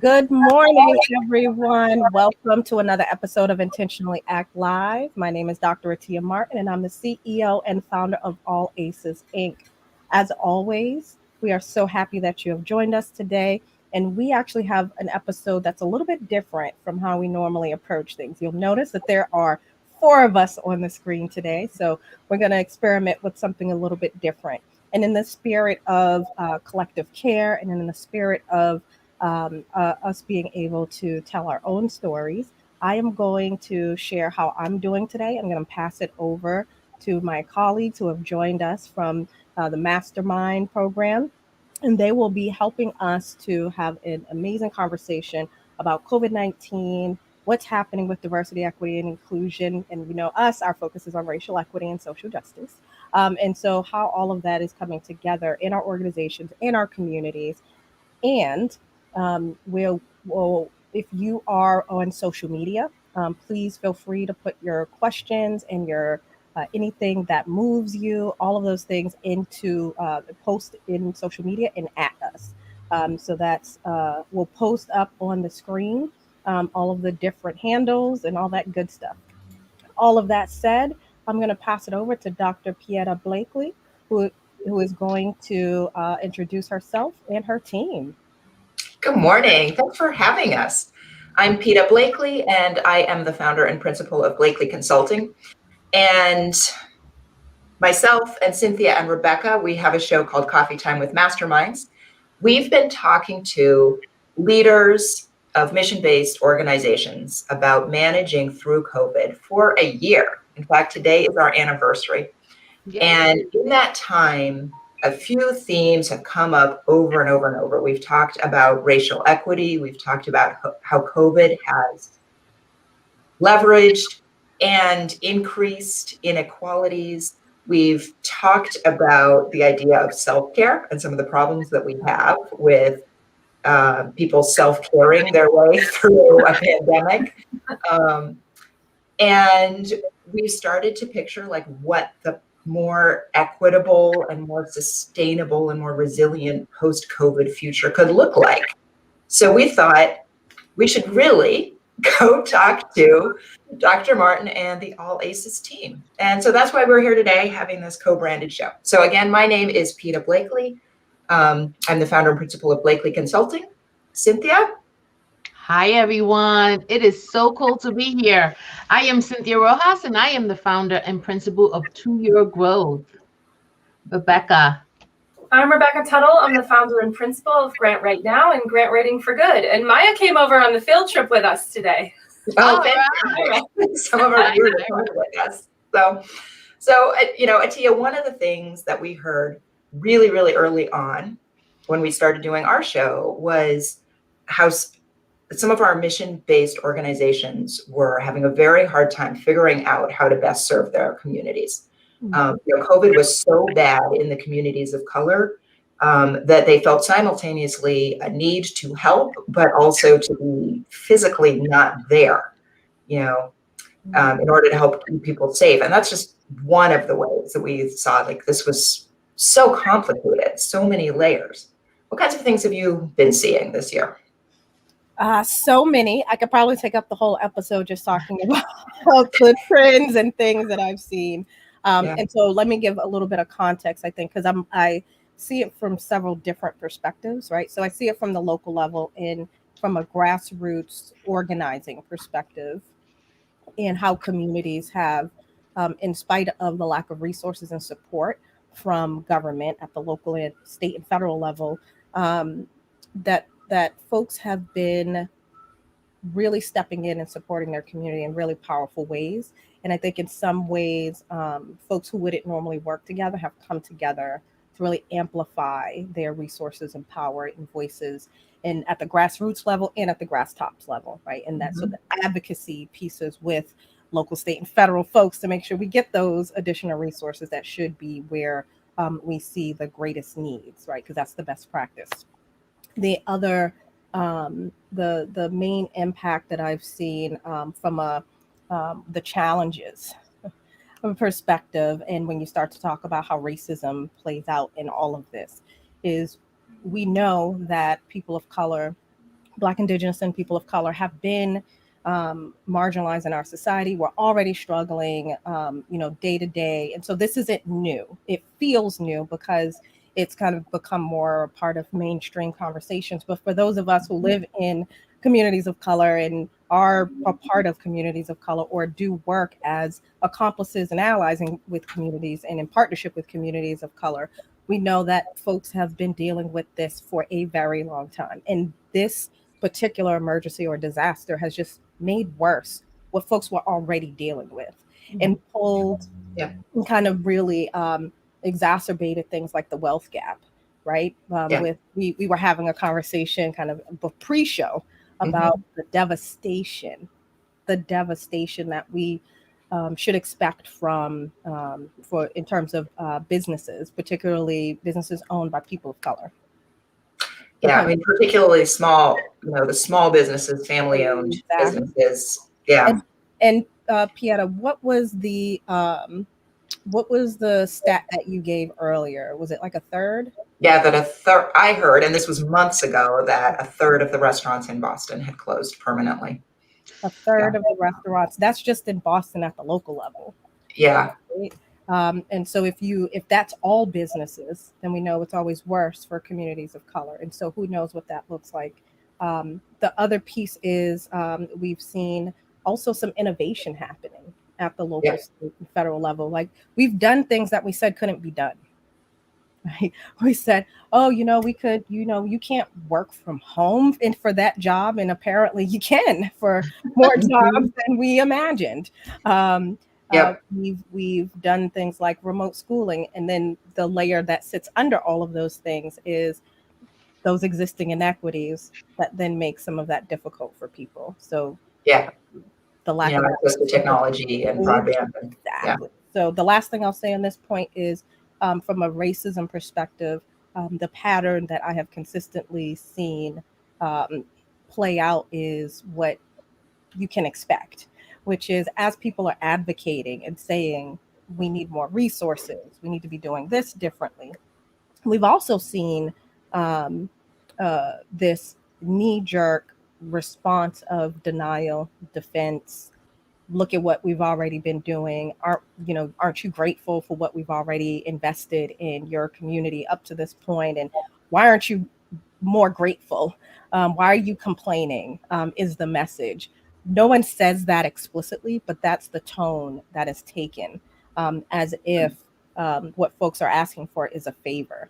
Good morning, everyone. Welcome to another episode of Intentionally Act Live. My name is Dr. Atyia Martin, and I'm the CEO and founder of All Aces Inc. As always, we are so happy that you have joined us today. And we actually have an episode that's a little bit different from how we normally approach things. You'll notice that there are four of us on the screen today. So we're going to experiment with something a little bit different. And in the spirit of collective care and in the spirit of us being able to tell our own stories, I am going to share how I'm doing today. I'm going to pass it over to my colleagues who have joined us from the Mastermind program, and they will be helping us to have an amazing conversation about COVID-19, what's happening with diversity, equity, and inclusion. And our focus is on racial equity and social justice. And so how all of that is coming together in our organizations, in our communities, and if you are on social media, please feel free to put your questions and your anything that moves you, all of those things into post in social media and at us. So that's we'll post up on the screen all of the different handles and all that good stuff. All of that said, I'm going to pass it over to Dr. Pieta Blakely, who is going to introduce herself and her team. Good morning. Thanks for having us. I'm Pieta Blakely, and I am the founder and principal of Blakely Consulting. And myself and Cynthia and Rebecca, we have a show called Coffee Time with Masterminds. We've been talking to leaders of mission-based organizations about managing through COVID for a year. In fact, today is our anniversary. Yay. And in that time, a few themes have come up over and over and over. We've talked about racial equity. We've talked about how COVID has leveraged and increased inequalities. We've talked about the idea of self-care and some of the problems that we have with people self-caring their way through a pandemic. And we started to picture like what the more equitable and more sustainable and more resilient post-COVID future could look like. So we thought we should really go talk to Dr. Martin and the All Aces team. And so that's why we're here today having this co-branded show. So again, my name is Pieta Blakely. I'm the founder and principal of Blakely Consulting. Cynthia? Hi, everyone. It is so cool to be here. I am Cynthia Rojas, and I am the founder and principal of 2 Year Growth. Rebecca. I'm Rebecca Tuttle. I'm the founder and principal of Grant Right Now and Grant Writing for Good. And Maya came over on the field trip with us today. Oh, right. Some of our viewers are with us. So Atyia, one of the things that we heard really, really early on when we started doing our show was how some of our mission-based organizations were having a very hard time figuring out how to best serve their communities. COVID was so bad in the communities of color that they felt simultaneously a need to help, but also to be physically not there, in order to help keep people safe. And that's just one of the ways that we saw like this was so complicated, so many layers. What kinds of things have you been seeing this year? So many. I could probably take up the whole episode just talking about the trends and things that I've seen. And so let me give a little bit of context, I think, because I see it from several different perspectives, right? So I see it from the local level and from a grassroots organizing perspective and how communities have, in spite of the lack of resources and support from government at the local and state and federal level, that folks have been really stepping in and supporting their community in really powerful ways. And I think in some ways, folks who wouldn't normally work together have come together to really amplify their resources and power and voices, and at the grassroots level and at the grass tops level, right? And that's so the advocacy pieces with local, state, and federal folks to make sure we get those additional resources that should be where we see the greatest needs, right? Because that's the best practice. The other, the main impact that I've seen from the challenges perspective, and when you start to talk about how racism plays out in all of this, is we know that people of color Black, Indigenous, and people of color have been marginalized in our society. We're already struggling, day to day. And so this isn't new. It feels new because it's kind of become more a part of mainstream conversations. But for those of us who live in communities of color and are a part of communities of color or do work as accomplices and allies with communities and in partnership with communities of color, we know that folks have been dealing with this for a very long time. And this particular emergency or disaster has just made worse what folks were already dealing with and pulled and kind of really exacerbated things like the wealth gap, right? With we were having a conversation kind of a pre-show about the devastation that we should expect from for in terms of businesses, particularly businesses owned by people of color. Yeah, I mean, particularly small, the small businesses, family-owned businesses. Yeah. And Pieta, what was the stat that you gave earlier? Was it like a third? Yeah, that a third. I heard, and this was months ago, that a third of the restaurants in Boston had closed permanently. A third of the restaurants. That's just in Boston at the local level. Yeah. Right? And so if that's all businesses, then we know it's always worse for communities of color. And so who knows what that looks like. The other piece is we've seen also some innovation happening at the local, state, and federal level. Like we've done things that we said couldn't be done. Right? We said, oh, we could, you can't work from home and for that job. And apparently you can for more jobs than we imagined. We've done things like remote schooling. And then the layer that sits under all of those things is those existing inequities that then make some of that difficult for people. So the lack of access to technology and broadband. Exactly. So the last thing I'll say on this point is from a racism perspective, the pattern that I have consistently seen play out is what you can expect, which is as people are advocating and saying, we need more resources, we need to be doing this differently. We've also seen this knee-jerk response of denial, defense. Look at what we've already been doing. Aren't you grateful for what we've already invested in your community up to this point? And why aren't you more grateful? Why are you complaining? Is the message. No one says that explicitly, but that's the tone that is taken as if what folks are asking for is a favor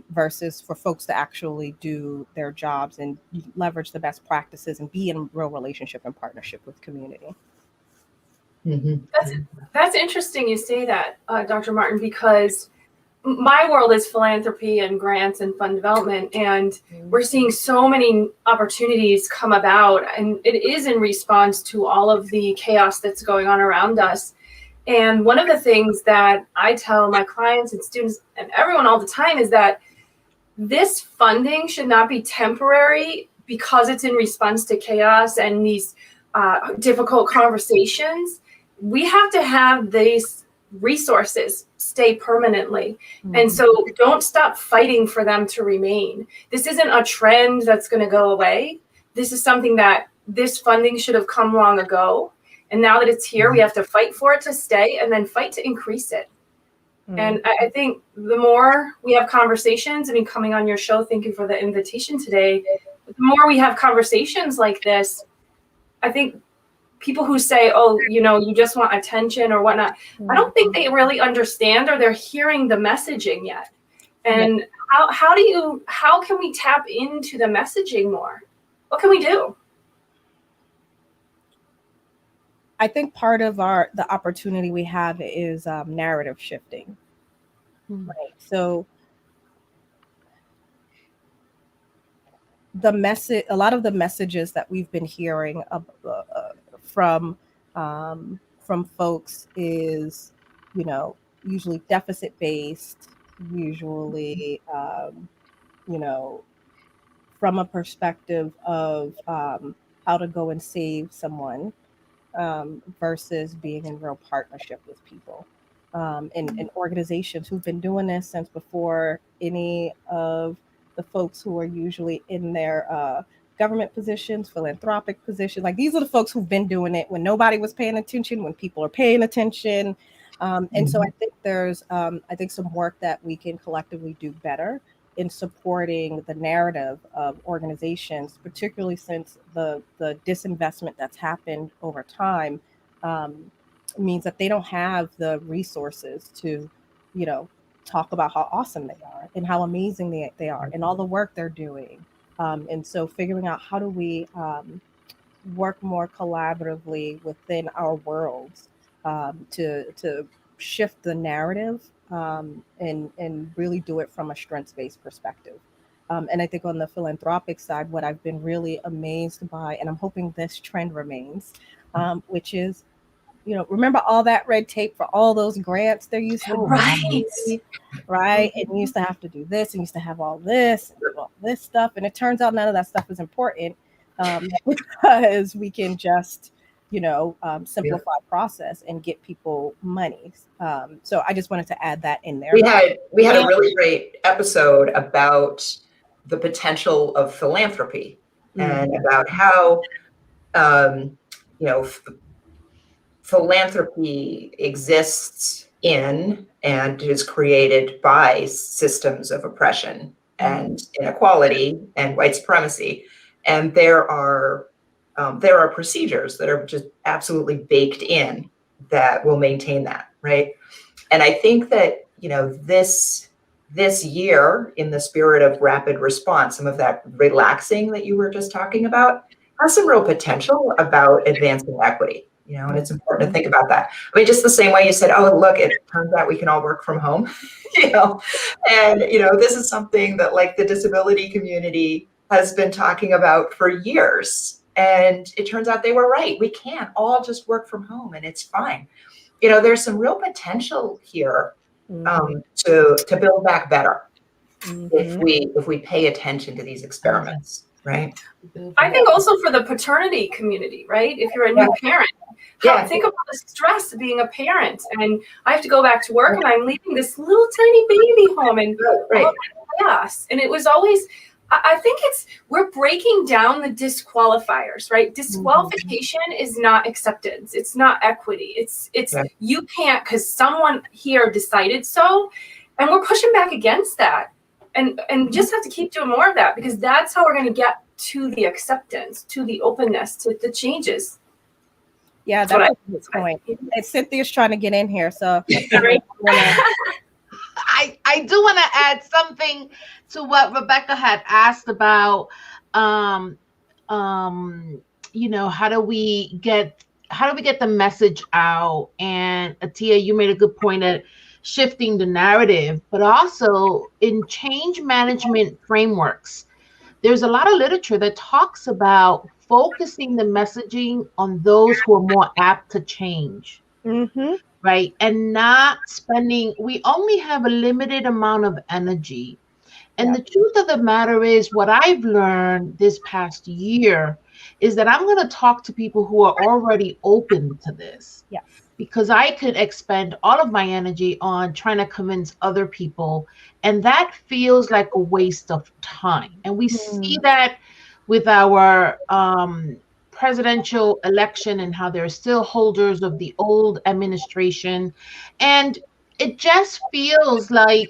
versus for folks to actually do their jobs and leverage the best practices and be in real relationship and partnership with community. That's interesting you say that, Dr. Martin, because my world is philanthropy and grants and fund development, and we're seeing so many opportunities come about, and it is in response to all of the chaos that's going on around us. And one of the things that I tell my clients and students and everyone all the time is that this funding should not be temporary because it's in response to chaos and these difficult conversations. We have to have these resources stay permanently. And so don't stop fighting for them to remain. This isn't a trend that's going to go away. This is something that this funding should have come long ago. And now that it's here, we have to fight for it to stay and then fight to increase it. And I think the more we have conversations, coming on your show, thank you for the invitation today. The more we have conversations like this, I think people who say, oh, you just want attention or whatnot, I don't think they really understand or they're hearing the messaging yet. And how can we tap into the messaging more? What can we do? I think part of the opportunity we have is narrative shifting. Right. So a lot of the messages that we've been hearing from folks is, usually deficit based, usually, from a perspective of how to go and save someone versus being in real partnership with people and organizations who've been doing this since before any of the folks who are usually in their government positions, philanthropic positions. Like these are the folks who've been doing it when nobody was paying attention, when people are paying attention. And so I think there's, I think some work that we can collectively do better in supporting the narrative of organizations, particularly since the disinvestment that's happened over time means that they don't have the resources to, you know, talk about how awesome they are and how amazing they are and all the work they're doing. And so figuring out how do we work more collaboratively within our worlds to shift the narrative and really do it from a strengths-based perspective. And I think on the philanthropic side, what I've been really amazed by, and I'm hoping this trend remains, which is, you know, remember all that red tape for all those grants there used to be, right? And you used to have to do this and used to have all this and all this stuff. And it turns out none of that stuff is important because we can just, you know, simplify process and get people money. So I just wanted to add that in there. We had a really great episode about the potential of philanthropy and about how, you know, philanthropy exists in and is created by systems of oppression and inequality and white supremacy. And there are procedures that are just absolutely baked in that will maintain that, right? And I think that, you know, this year, in the spirit of rapid response, some of that relaxing that you were just talking about has some real potential about advancing equity. You know, and it's important to think about that. I mean, just the same way you said, oh, look, it turns out we can all work from home, you know, and, you know, this is something that like the disability community has been talking about for years. And it turns out they were right. We can't all just work from home and it's fine. You know, there's some real potential here to build back better if we pay attention to these experiments, right? I think also for the paternity community, right? If you're a new parent, think about the stress of being a parent, and I have to go back to work, and I'm leaving this little tiny baby home, and chaos. And it was always, I think we're breaking down the disqualifiers, right? Disqualification is not acceptance. It's not equity. It's you can't because someone here decided so, and we're pushing back against that, and we just have to keep doing more of that because that's how we're going to get to the acceptance, to the openness, to the changes. Yeah, that's a good point. And Cynthia's trying to get in here, so I do want to add something to what Rebecca had asked about. You know, how do we get the message out? And Atyia, you made a good point at shifting the narrative, but also in change management frameworks. There's a lot of literature that talks about focusing the messaging on those who are more apt to change, right? And not spending, we only have a limited amount of energy. And the truth of the matter is, what I've learned this past year is that I'm going to talk to people who are already open to this. Yeah. Because I could expend all of my energy on trying to convince other people. And that feels like a waste of time. And we see that with our presidential election and how there are still holders of the old administration. And it just feels like,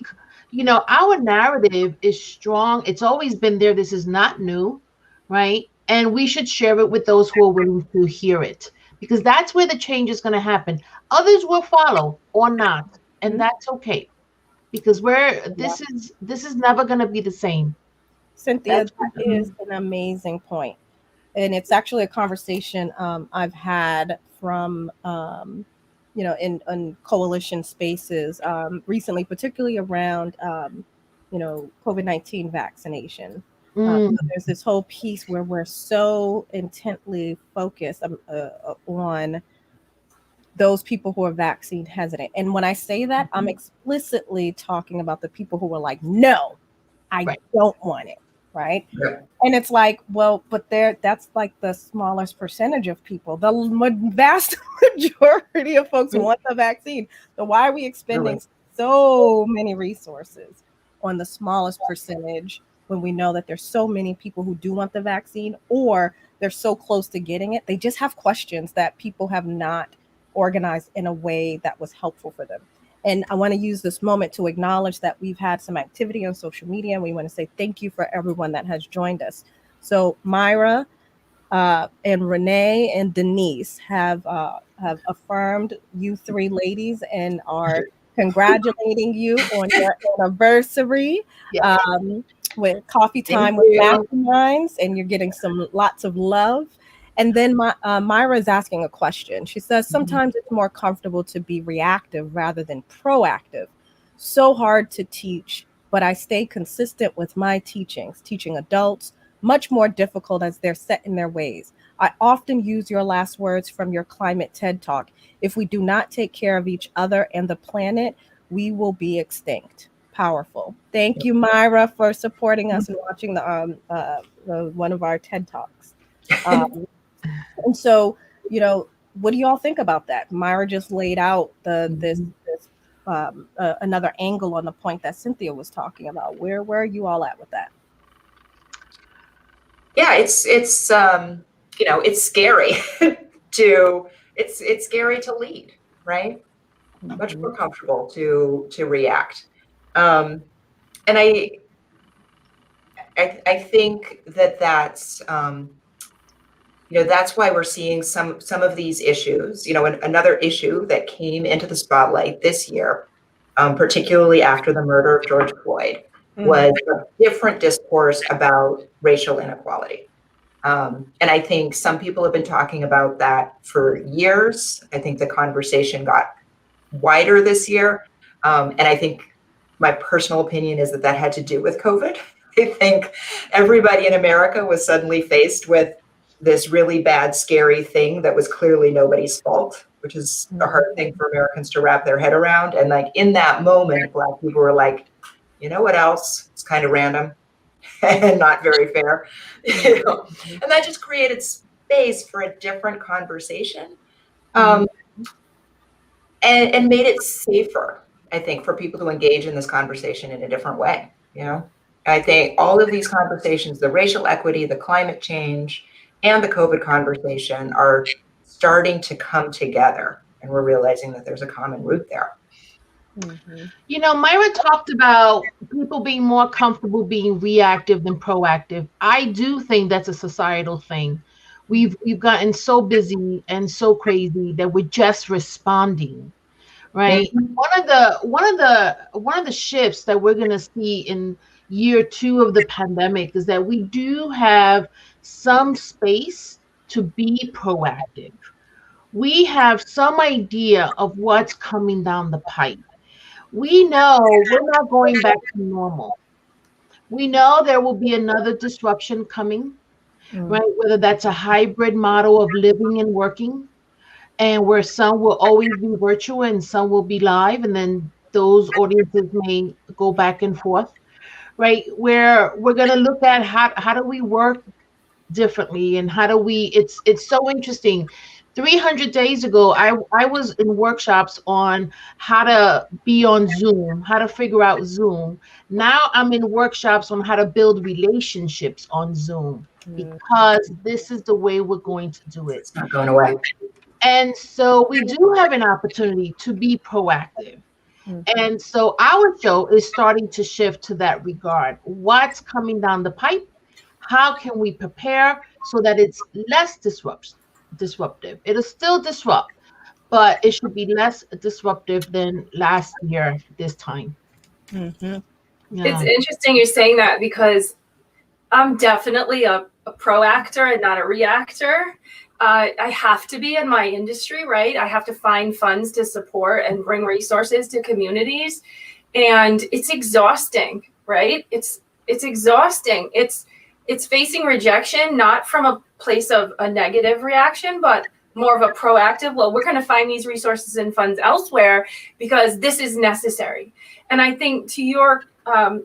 you know, our narrative is strong. It's always been there. This is not new, right? And we should share it with those who are willing to hear it, because that's where the change is going to happen. Others will follow or not, and that's okay, because this is never going to be the same. Cynthia, that is an amazing point. And it's actually a conversation I've had from, you know, in coalition spaces recently, particularly around, you know, COVID-19 vaccination. There's this whole piece where we're so intently focused on those people who are vaccine hesitant. And when I say that, I'm explicitly talking about the people who are like, no, I don't want it. Right. Yeah. And it's like, well, but that's like the smallest percentage of people. The vast majority of folks want the vaccine. So why are we expending so many resources on the smallest percentage when we know that there's so many people who do want the vaccine, or they're so close to getting it, they just have questions that people have not organized in a way that was helpful for them. And I want to use this moment to acknowledge that we've had some activity on social media, and we want to say thank you for everyone that has joined us. So Myra and Renee and Denise have affirmed you three ladies and are congratulating you on your anniversary. Yeah. With coffee time with Masterminds, and you're getting lots of love. And then Myra is asking a question. She says, sometimes it's more comfortable to be reactive rather than proactive. So hard to teach, but I stay consistent with my teachings, teaching adults, much more difficult as they're set in their ways. I often use your last words from your climate TED Talk. If we do not take care of each other and the planet, we will be extinct. Powerful. Thank you, Myra, for supporting us and watching the one of our TED Talks. And so, what do you all think about that? Myra just laid out this another angle on the point that Cynthia was talking about. Where are you all at with that? Yeah, it's scary it's scary to lead, right? Much more comfortable to react. And I think that's that's why we're seeing some of these issues. Another issue that came into the spotlight this year, particularly after the murder of George Floyd, was a different discourse about racial inequality. And I think some people have been talking about that for years. I think the conversation got wider this year. And I think my personal opinion is that had to do with COVID. I think everybody in America was suddenly faced with this really bad, scary thing that was clearly nobody's fault, which is a hard thing for Americans to wrap their head around. And like in that moment, Black people were like, you know what else? It's kind of random and not very fair. And that just created space for a different conversation. And made it safer, I think, for people to engage in this conversation in a different way. I think all of these conversations, the racial equity, the climate change, and the COVID conversation are starting to come together, and we're realizing that there's a common root there. Myra talked about people being more comfortable being reactive than proactive. I do think that's a societal thing. We've gotten so busy and so crazy that we're just responding, right? One of the shifts that we're going to see in year 2 of the pandemic is that we do have some space to be proactive. We have some idea of what's coming down the pipe. We know we're not going back to normal. We know there will be another disruption coming, right? Whether that's a hybrid model of living and working, and where some will always be virtual and some will be live, and then those audiences may go back and forth, right? Where we're going to look at how do we work differently, and how do we, it's so interesting. 300 days ago, I was in workshops on how to be on Zoom, how to figure out Zoom. Now I'm in workshops on how to build relationships on Zoom, because this is the way we're going to do it. It's not going away. And so we do have an opportunity to be proactive. And so our show is starting to shift to that regard. What's coming down the pipe? How can we prepare so that it's less disruptive? It'll still disrupt, but it should be less disruptive than last year this time. It's interesting you're saying that, because I'm definitely a proactor and not a reactor. I have to be in my industry, right? I have to find funds to support and bring resources to communities. And it's exhausting, right? It's exhausting. It's facing rejection, not from a place of a negative reaction, but more of a proactive, well, we're going to find these resources and funds elsewhere because this is necessary. And I think to your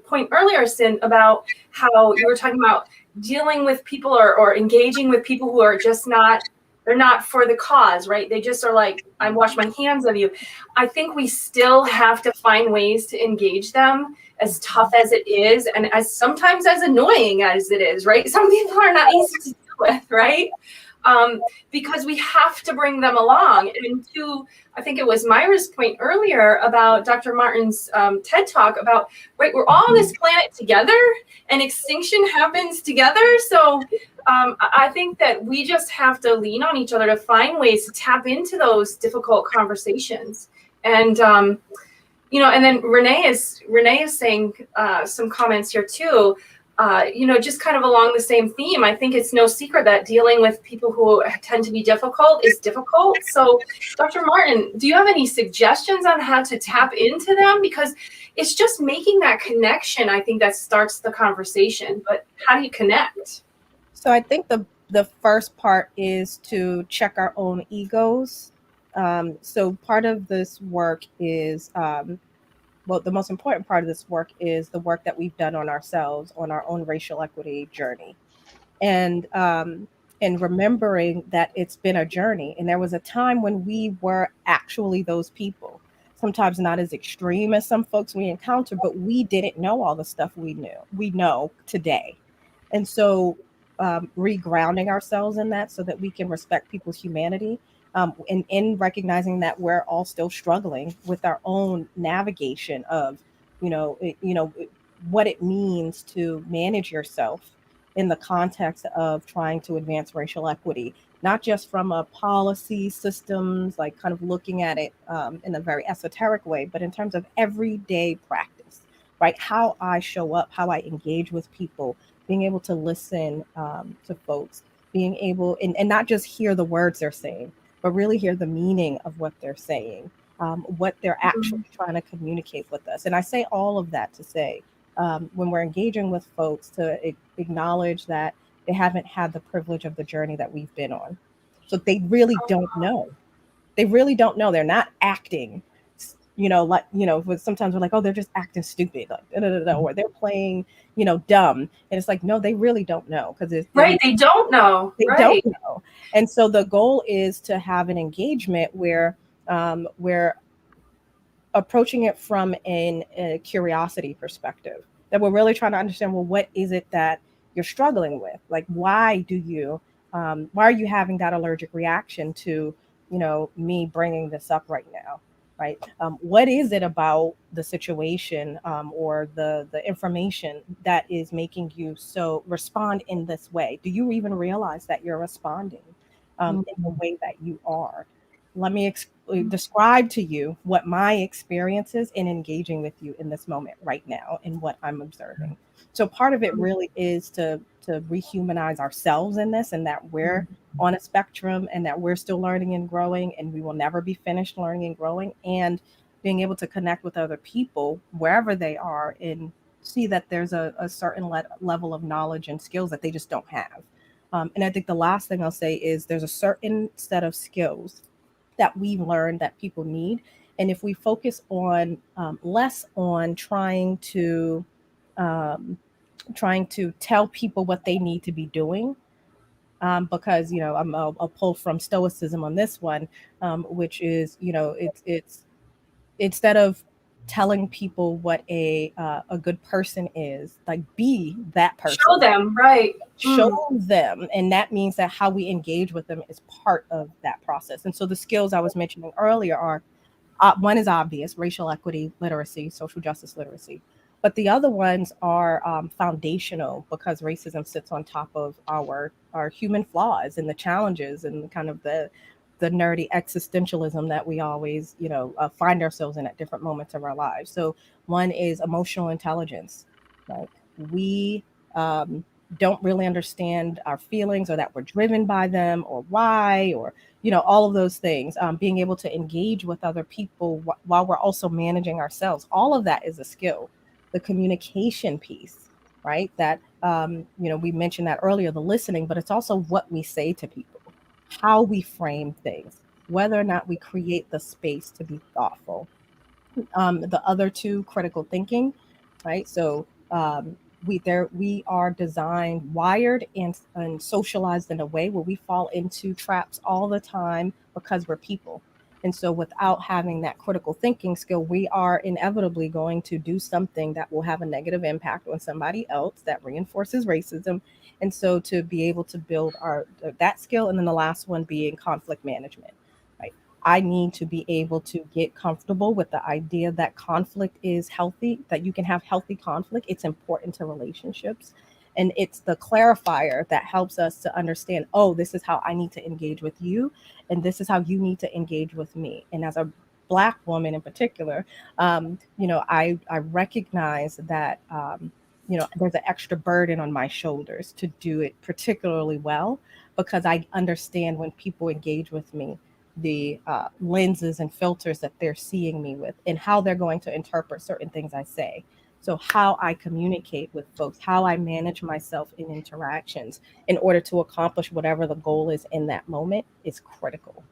point earlier, Cyn, about how you were talking about dealing with people or engaging with people who are just they're not for the cause, right? They just are like, I wash my hands of you. I think we still have to find ways to engage them as tough as it is, and as sometimes as annoying as it is, right? Some people are not easy to deal with, right? Because we have to bring them along. And to, I think it was Myra's point earlier about Dr. Martin's TED Talk about, right, we're all on this planet together and extinction happens together. So I think that we just have to lean on each other to find ways to tap into those difficult conversations. And, you know, and then Renee is saying some comments here too. You know, just kind of along the same theme, I think it's no secret that dealing with people who tend to be difficult is difficult. So, Dr. Martin, do you have any suggestions on how to tap into them? Because it's just making that connection, I think, that starts the conversation. But how do you connect? So I think the first part is to check our own egos. So part of this work is well, the most important part of this work is the work that we've done on ourselves, on our own racial equity journey. And remembering that it's been a journey. And there was a time when we were actually those people, sometimes not as extreme as some folks we encountered, but we didn't know all the stuff we know today. And so regrounding ourselves in that so that we can respect people's humanity, and in recognizing that we're all still struggling with our own navigation of, what it means to manage yourself in the context of trying to advance racial equity, not just from a policy systems, like kind of looking at it in a very esoteric way, but in terms of everyday practice, right? How I show up, how I engage with people, being able to listen to folks, being able, and not just hear the words they're saying, but really hear the meaning of what they're saying, what they're actually trying to communicate with us. And I say all of that to say, when we're engaging with folks, to acknowledge that they haven't had the privilege of the journey that we've been on. So they really don't know. They really don't know. They're not acting, sometimes we're like, oh, they're just acting stupid, like, or they're playing, dumb. And it's like, no, they really don't know, because it's right. They don't know. They don't know. And so the goal is to have an engagement where we're approaching it from a curiosity perspective, that we're really trying to understand, well, what is it that you're struggling with? Like, why are you having that allergic reaction to, me bringing this up right now? Right. What is it about the situation or the information that is making you so respond in this way? Do you even realize that you're responding in the way that you are? Let me describe to you what my experience is in engaging with you in this moment right now and what I'm observing. So part of it really is to rehumanize ourselves in this, and that we're on a spectrum and that we're still learning and growing, and we will never be finished learning and growing, and being able to connect with other people wherever they are and see that there's a certain level of knowledge and skills that they just don't have. And I think the last thing I'll say is there's a certain set of skills that we've learned that people need. And if we focus on less on trying to tell people what they need to be doing, because I'll pull from Stoicism on this one, which is it's instead of telling people what a good person is, like, be that person. Show them, right? Show them, and that means that how we engage with them is part of that process. And so the skills I was mentioning earlier are one is obvious: racial equity literacy, social justice literacy. But the other ones are foundational, because racism sits on top of our human flaws and the challenges and kind of the nerdy existentialism that we always, find ourselves in at different moments of our lives. So one is emotional intelligence. Like, we don't really understand our feelings, or that we're driven by them, or why, or all of those things. Being able to engage with other people while we're also managing ourselves. All of that is a skill. The communication piece, right? That, we mentioned that earlier, the listening, but it's also what we say to people, how we frame things, whether or not we create the space to be thoughtful. The other two, critical thinking, right? So we are designed, wired, and socialized in a way where we fall into traps all the time because we're people. And so without having that critical thinking skill, we are inevitably going to do something that will have a negative impact on somebody else that reinforces racism. And so to be able to build that skill, and then the last one being conflict management, right? I need to be able to get comfortable with the idea that conflict is healthy, that you can have healthy conflict. It's important to relationships. And it's the clarifier that helps us to understand, oh, this is how I need to engage with you, and this is how you need to engage with me. And as a Black woman in particular, I recognize that, there's an extra burden on my shoulders to do it particularly well, because I understand when people engage with me, the lenses and filters that they're seeing me with, and how they're going to interpret certain things I say. So how I communicate with folks, how I manage myself in interactions in order to accomplish whatever the goal is in that moment is critical.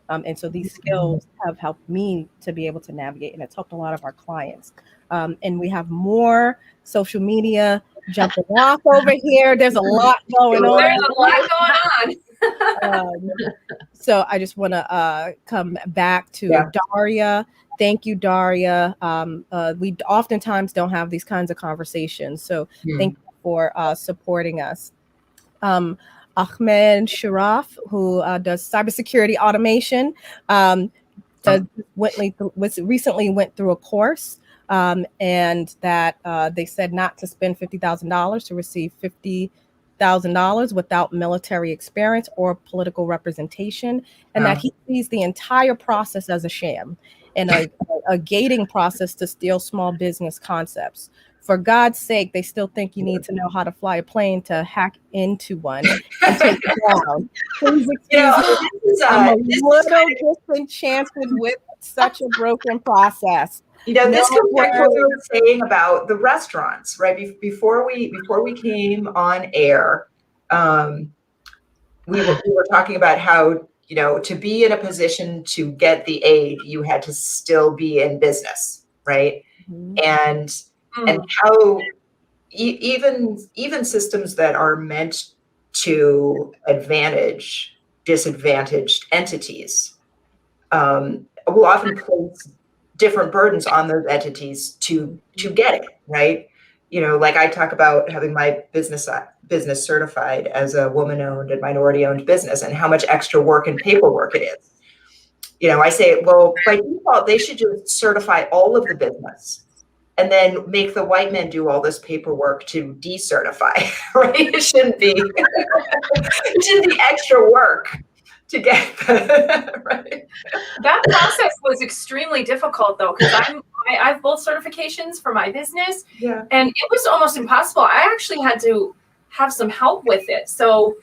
And so these skills have helped me to be able to navigate, and it's helped a lot of our clients. And we have more social media jumping off over here. There's a lot going on. There's a lot going on. So I just want to come back to Daria. Thank you, Daria. We oftentimes don't have these kinds of conversations. So thank you for supporting us. Ahmed Sharaf, who does cybersecurity automation, recently went through a course, and that they said not to spend $50,000 to receive $50,000 without military experience or political representation, and that he sees the entire process as a sham and a gating process to steal small business concepts. For God's sake, they still think you need to know how to fly a plane to hack into one and take it down. Please excuse me. I'm a little disenchanted with such a broken process. This comes back to what we were saying about the restaurants, right? Before we came on air, we were talking about how, to be in a position to get the aid, you had to still be in business, right? Mm-hmm. And how even systems that are meant to advantage disadvantaged entities will often place different burdens on those entities to get it, right? Like I talk about having my business certified as a woman-owned and minority-owned business, and how much extra work and paperwork it is. I say, well, by default, they should just certify all of the business and then make the white men do all this paperwork to decertify, right? It shouldn't be extra work to get right. That process was extremely difficult, though, because I have both certifications for my business, and it was almost impossible. I actually had to have some help with it. So,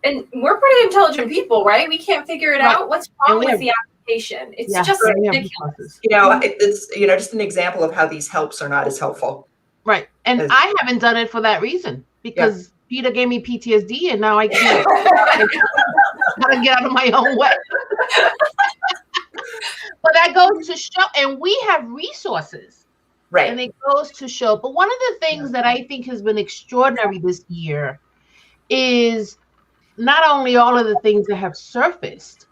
and we're pretty intelligent people, right? We can't figure it out. What's wrong with the application? It's just ridiculous. It's just an example of how these helps are not as helpful. Right, and I haven't done it for that reason, because Peter gave me PTSD, and now I can't. Gotta get out of my own way. But that goes to show, and we have resources, right? And it goes to show. But one of the things that I think has been extraordinary this year is not only all of the things that have surfaced,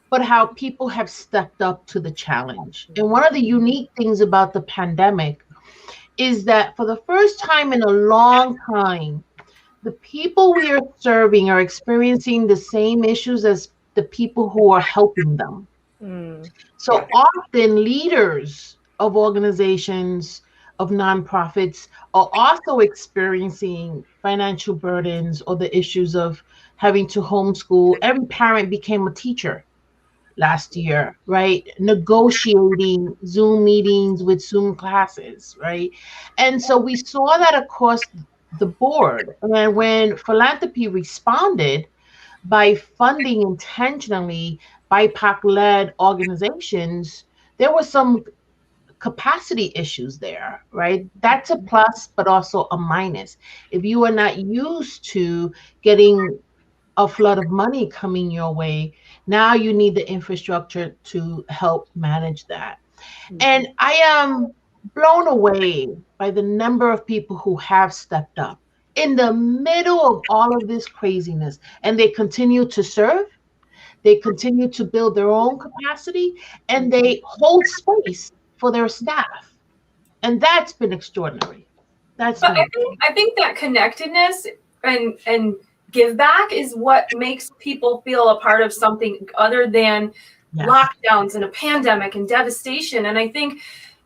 but how people have stepped up to the challenge. And one of the unique things about the pandemic is that for the first time in a long time, the people we are serving are experiencing the same issues as the people who are helping them. So often leaders of organizations, of nonprofits, are also experiencing financial burdens or the issues of having to homeschool. Every parent became a teacher last year, right? Negotiating Zoom meetings with Zoom classes, right? And so we saw that across the board. And when philanthropy responded by funding intentionally BIPOC-led organizations, there were some capacity issues there, right? That's a plus, but also a minus. If you are not used to getting a flood of money coming your way, now you need the infrastructure to help manage that. And I am blown away by the number of people who have stepped up in the middle of all of this craziness, and they continue to serve. they continue to build their own capacity, and they hold space for their staff. And that's been extraordinary. But I think that connectedness and give back is what makes people feel a part of something other than lockdowns and a pandemic and devastation. And I think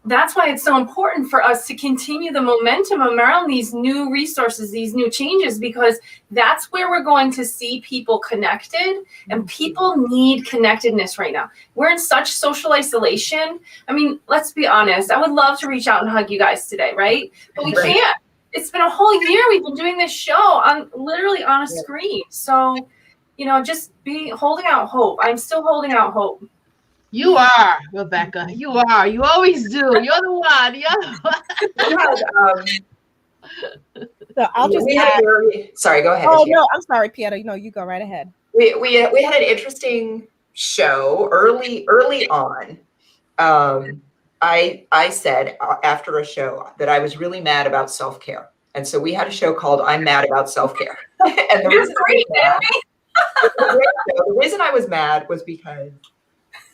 that's why it's so important for us to continue the momentum around these new resources, these new changes, because that's where we're going to see people connected, and people need connectedness right now. We're in such social isolation. I mean, let's be honest. I would love to reach out and hug you guys today, right? But we can't. It's been a whole year we've been doing this show literally on a screen. So, just be holding out hope. I'm still holding out hope. You are, Rebecca. You are. You always do. You're the one. So I'll just sorry, go ahead. Oh, no, I'm sorry, Pieta. You go right ahead. We had an interesting show early on. I said after a show that I was really mad about self-care. And so we had a show called I'm Mad About Self-Care. And the reason I was mad was because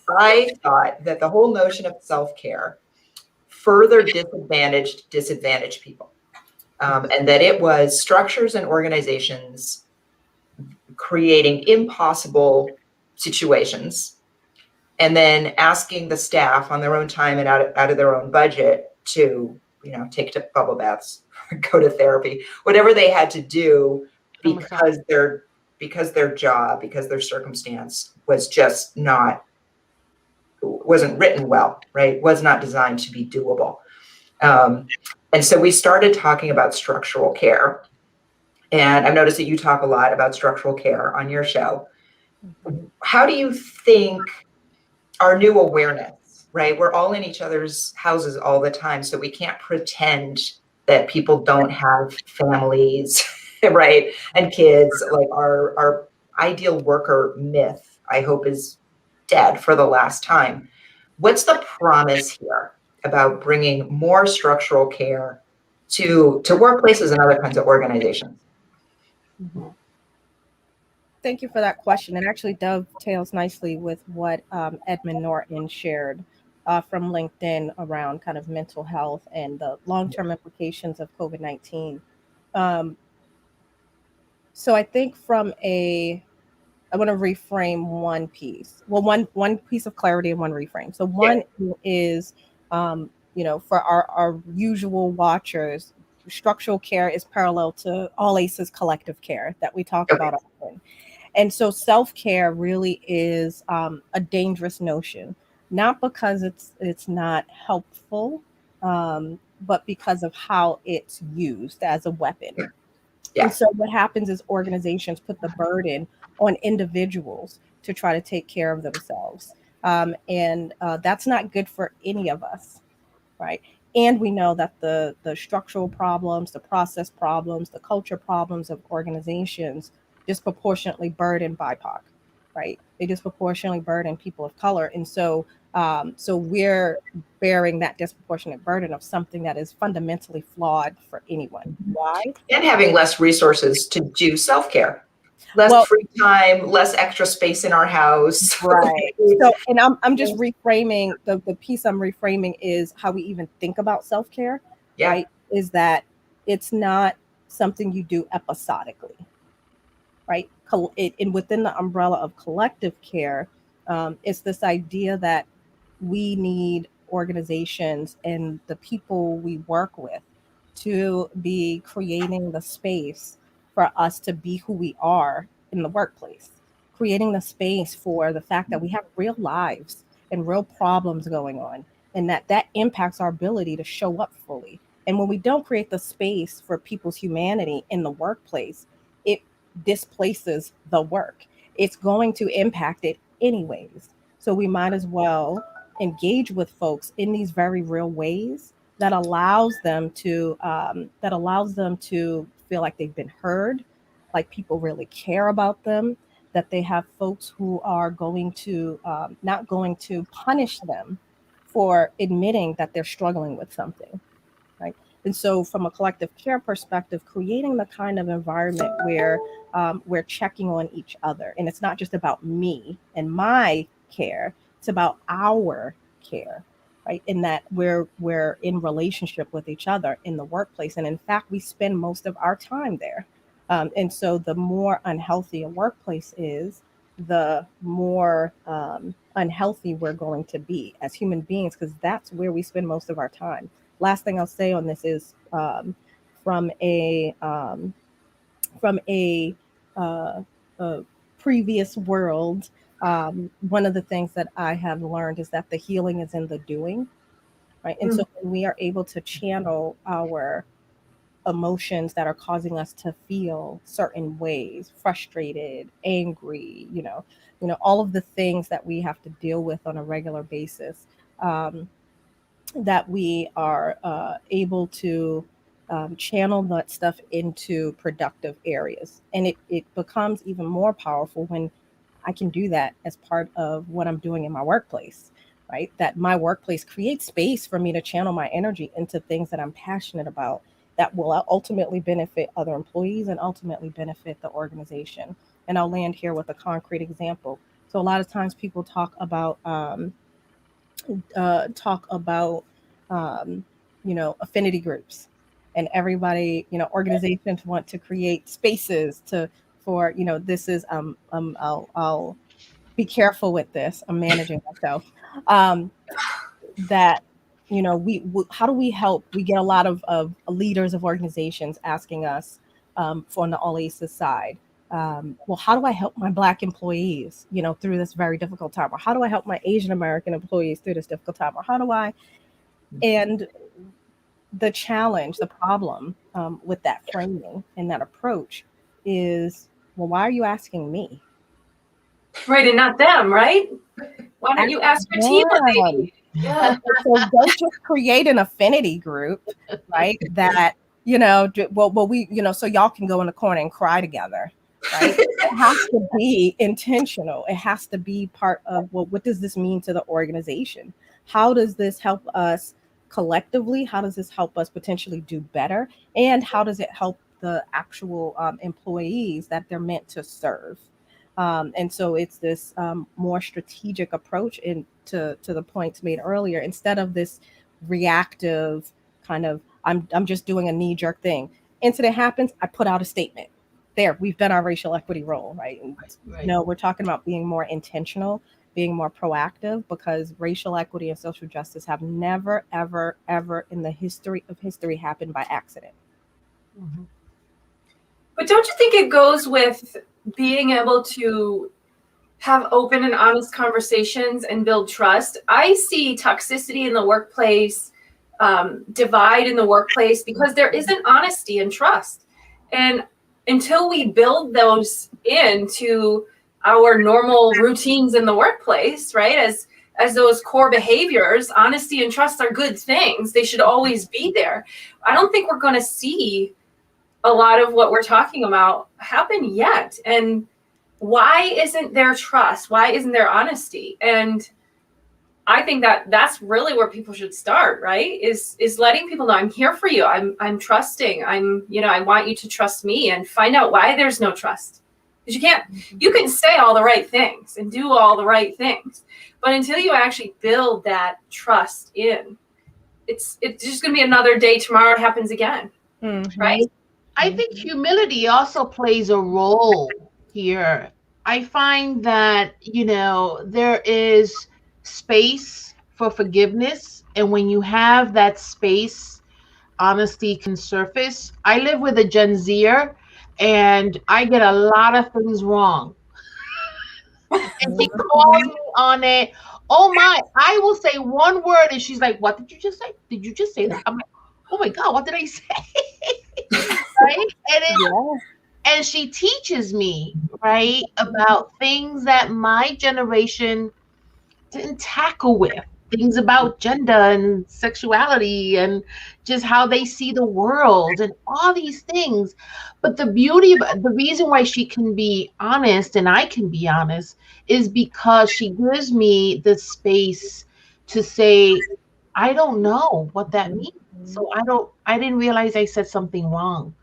I thought that the whole notion of self-care further disadvantaged people. And that it was structures and organizations creating impossible situations and then asking the staff on their own time and out of their own budget to, take to bubble baths, go to therapy, whatever they had to do because their job, because their circumstance was just wasn't written well, right? Was not designed to be doable. And so we started talking about structural care. And I've noticed that you talk a lot about structural care on your show. How do you think our new awareness, right? We're all in each other's houses all the time, so we can't pretend that people don't have families, right? And kids. Like our ideal worker myth, I hope, is dead for the last time. What's the promise here about bringing more structural care to workplaces and other kinds of organizations? Thank you for that question. It actually dovetails nicely with what Edmund Norton shared from LinkedIn around kind of mental health and the long-term implications of COVID-19. So I think I want to reframe one piece. Well, one piece of clarity and one reframe. So one is, for our usual watchers, structural care is parallel to all ACEs collective care that we talk about often. And so self-care really is a dangerous notion, not because it's not helpful, but because of how it's used as a weapon. Yeah. And so what happens is organizations put the burden on individuals to try to take care of themselves. And that's not good for any of us, right? And we know that the structural problems, the process problems, the culture problems of organizations disproportionately burden BIPOC, right? They disproportionately burden people of color. And so we're bearing that disproportionate burden of something that is fundamentally flawed for anyone. Why? And having less resources to do self-care. Less free time, less extra space in our house. Right. So, and I'm just reframing, the piece I'm reframing is how we even think about self-care, right? Is that it's not something you do episodically, right? And within the umbrella of collective care, it's this idea that we need organizations and the people we work with to be creating the space for us to be who we are in the workplace, creating the space for the fact that we have real lives and real problems going on, and that impacts our ability to show up fully. And when we don't create the space for people's humanity in the workplace, it displaces the work. It's going to impact it anyways. So we might as well engage with folks in these very real ways that allows them to feel like they've been heard, like people really care about them, that they have folks who are going to not going to punish them for admitting that they're struggling with something, right? And so from a collective care perspective, creating the kind of environment where we're checking on each other. And it's not just about me and my care, it's about our care, right? In that we're in relationship with each other in the workplace. And in fact, we spend most of our time there. And so the more unhealthy a workplace is, the more unhealthy we're going to be as human beings, because that's where we spend most of our time. Last thing I'll say on this is from a previous world, one of the things that I have learned is that the healing is in the doing, right? And so when we are able to channel our emotions that are causing us to feel certain ways, frustrated, angry, all of the things that we have to deal with on a regular basis, that we are able to channel that stuff into productive areas. And it becomes even more powerful when I can do that as part of what I'm doing in my workplace, right? That my workplace creates space for me to channel my energy into things that I'm passionate about, that will ultimately benefit other employees and ultimately benefit the organization. And I'll land here with a concrete example. So a lot of times people talk about affinity groups, and everybody, organizations want to create spaces for this is I'll be careful with this. I'm managing myself. That we how do we help? We get a lot of leaders of organizations asking us on the All Aces side. Well, how do I help my Black employees, through this very difficult time? Or how do I help my Asian American employees through this difficult time? Or how do I? And the challenge, the problem with that framing and that approach is, well, why are you asking me? Right, and not them, right? Why don't you ask your team what they need? Yeah. So don't just create an affinity group, right? That, so y'all can go in the corner and cry together, right? It has to be intentional. It has to be part of, well, what does this mean to the organization? How does this help us collectively? How does this help us potentially do better? And how does it help the actual employees that they're meant to serve? And so it's this more strategic approach to the points made earlier, instead of this reactive kind of, I'm just doing a knee-jerk thing. Incident happens, I put out a statement. There, we've done our racial equity role, right? And, Right. We're talking about being more intentional, being more proactive, because racial equity and social justice have never, ever, ever in the history of history happened by accident. Mm-hmm. But don't you think it goes with being able to have open and honest conversations and build trust? I see toxicity in the workplace, divide in the workplace, because there isn't honesty and trust. And until we build those into our normal routines in the workplace, right, as those core behaviors, honesty and trust are good things. They should always be there. I don't think we're going to see a lot of what we're talking about happen yet. And why isn't there trust? Why isn't there honesty? And I think that that's really where people should start, right? Is letting people know, I'm here for you. I'm trusting. I want you to trust me, and find out why there's no trust. Because you can say all the right things and do all the right things, but until you actually build that trust in, it's just going to be another day. Tomorrow it happens again, right? I think humility also plays a role here. I find that, there is space for forgiveness. And when you have that space, honesty can surface. I live with a Gen Zer, and I get a lot of things wrong. And she calls me on it. Oh my, I will say one word and she's like, what did you just say? Did you just say that? I'm like, oh my God, what did I say? Right? And she teaches me, right, about things that my generation didn't tackle with, things about gender and sexuality and just how they see the world and all these things. But the reason why she can be honest and I can be honest is because she gives me the space to say, I don't know what that means. So I didn't realize I said something wrong.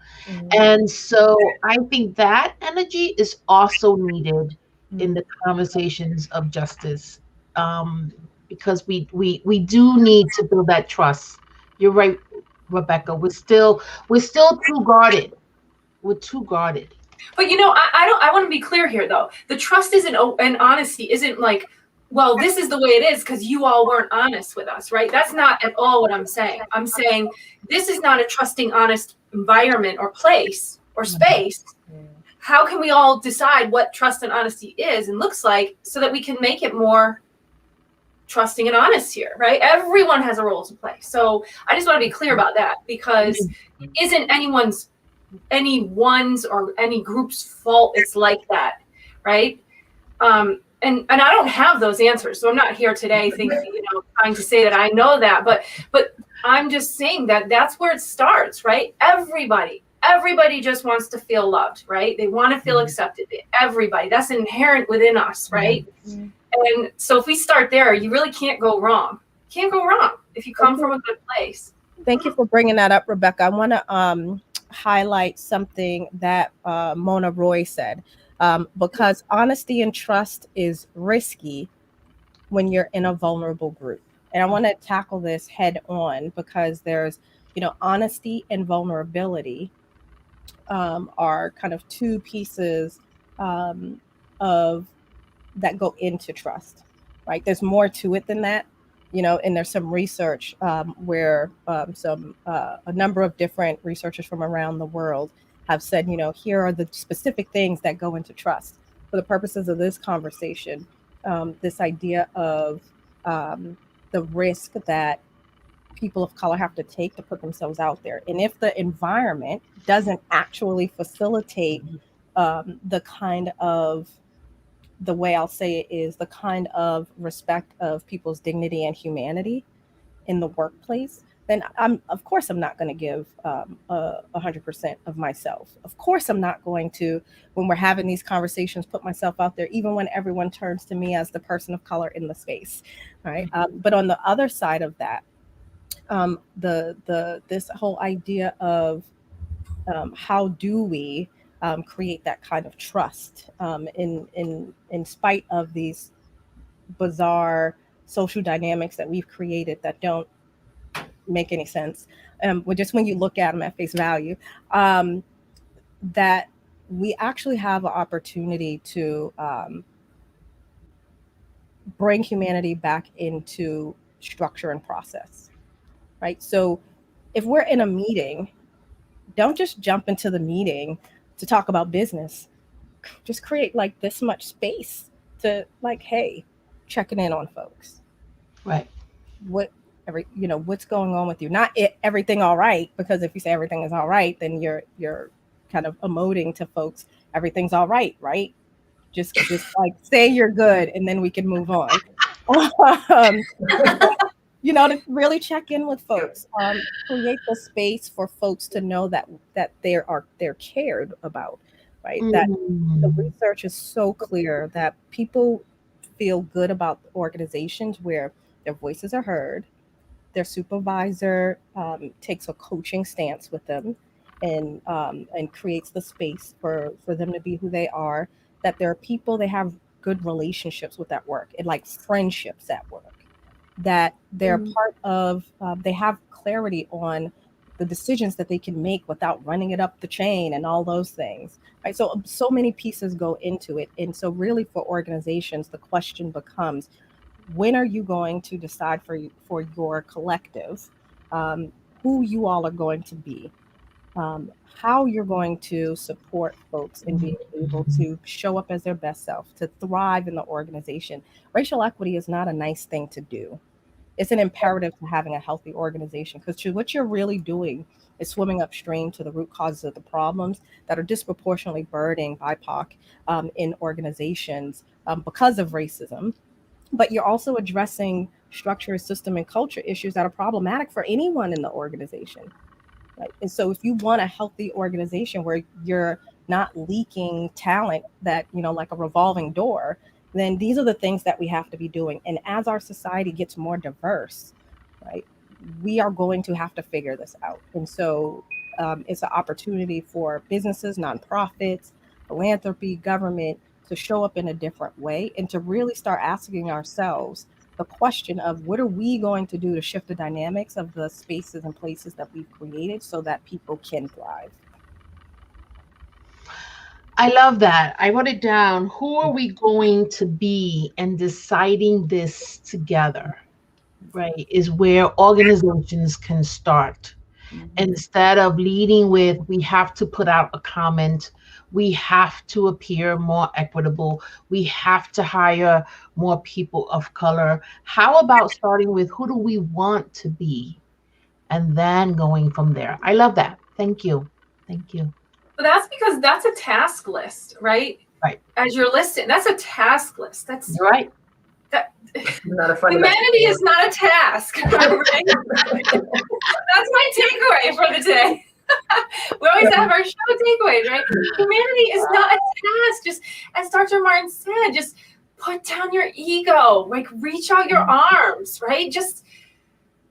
And so I think that energy is also needed in the conversations of justice, because we do need to build that trust. You're right, Rebecca. We're still too guarded. We're too guarded. But I want to be clear here though. The trust isn't, and honesty isn't like, well, this is the way it is because you all weren't honest with us, right? That's not at all what I'm saying. I'm saying this is not a trusting, honest environment or place or space. How can we all decide what trust and honesty is and looks like so that we can make it more trusting and honest here, right? Everyone has a role to play. So I just want to be clear about that, because it isn't anyone's or any group's fault it's like that, right? And I don't have those answers, so I'm not here today thinking, trying to say that I know that, but I'm just saying that that's where it starts, right? Everybody just wants to feel loved, right? They want to feel accepted. Everybody, that's inherent within us, right? And so if we start there, you really can't go wrong. Can't go wrong if you come from a good place. Thank you for bringing that up, Rebecca. I want to highlight something that Mona Roy said, because honesty and trust is risky when you're in a vulnerable group. And I want to tackle this head on because there's, honesty and vulnerability are kind of two pieces of that go into trust, right? There's more to it than that, and there's some research where a number of different researchers from around the world have said, here are the specific things that go into trust. For the purposes of this conversation, this idea of the risk that people of color have to take to put themselves out there. And if the environment doesn't actually facilitate the kind of, the way I'll say it is the kind of respect of people's dignity and humanity in the workplace, then of course I'm not going to give 100% of myself. Of course I'm not going to, when we're having these conversations, put myself out there, even when everyone turns to me as the person of color in the space, right? But on the other side of that, this whole idea of how do we create that kind of trust in spite of these bizarre social dynamics that we've created that don't make any sense. Just when you look at them at face value, that we actually have an opportunity to bring humanity back into structure and process, right? So if we're in a meeting, don't just jump into the meeting to talk about business. Just create like this much space to like, hey, checking in on folks. Right. What's going on with you? Not everything all right, because if you say everything is all right, then you're kind of emoting to folks, everything's all right, right? Just like say you're good and then we can move on. To really check in with folks, create the space for folks to know that they're cared about, right? That the research is so clear that people feel good about organizations where their voices are heard, their supervisor takes a coaching stance with them and creates the space for them to be who they are, that there are people they have good relationships with at work and like friendships at work, that they're part of, they have clarity on the decisions that they can make without running it up the chain and all those things, right? So many pieces go into it. And so really for organizations, the question becomes, when are you going to decide for your collective who you all are going to be, how you're going to support folks in being able to show up as their best self, to thrive in the organization. Racial equity is not a nice thing to do. It's an imperative to having a healthy organization, because what you're really doing is swimming upstream to the root causes of the problems that are disproportionately burdening BIPOC in organizations because of racism. But you're also addressing structure, system, and culture issues that are problematic for anyone in the organization. Right? And so if you want a healthy organization where you're not leaking talent that, like a revolving door, then these are the things that we have to be doing. And as our society gets more diverse, right? We are going to have to figure this out. And so it's an opportunity for businesses, nonprofits, philanthropy, government to show up in a different way and to really start asking ourselves the question of what are we going to do to shift the dynamics of the spaces and places that we've created so that people can thrive. I love that. I wrote it down. Who are we going to be, and deciding this together, right, is where organizations can start. Instead of leading with, we have to put out a comment, we have to appear more equitable, we have to hire more people of color. How about starting with who do we want to be, and then going from there? I love that. Thank you. Thank you. But that's because that's a task list, right? Right. As you're listing, that's a task list. That's right. Not a fun humanity is not a task. Right? That's my takeaway for the day. We always have our show takeaways, right? Humanity is not a task. Just as Dr. Martin said, just put down your ego, like reach out your arms, right? Just,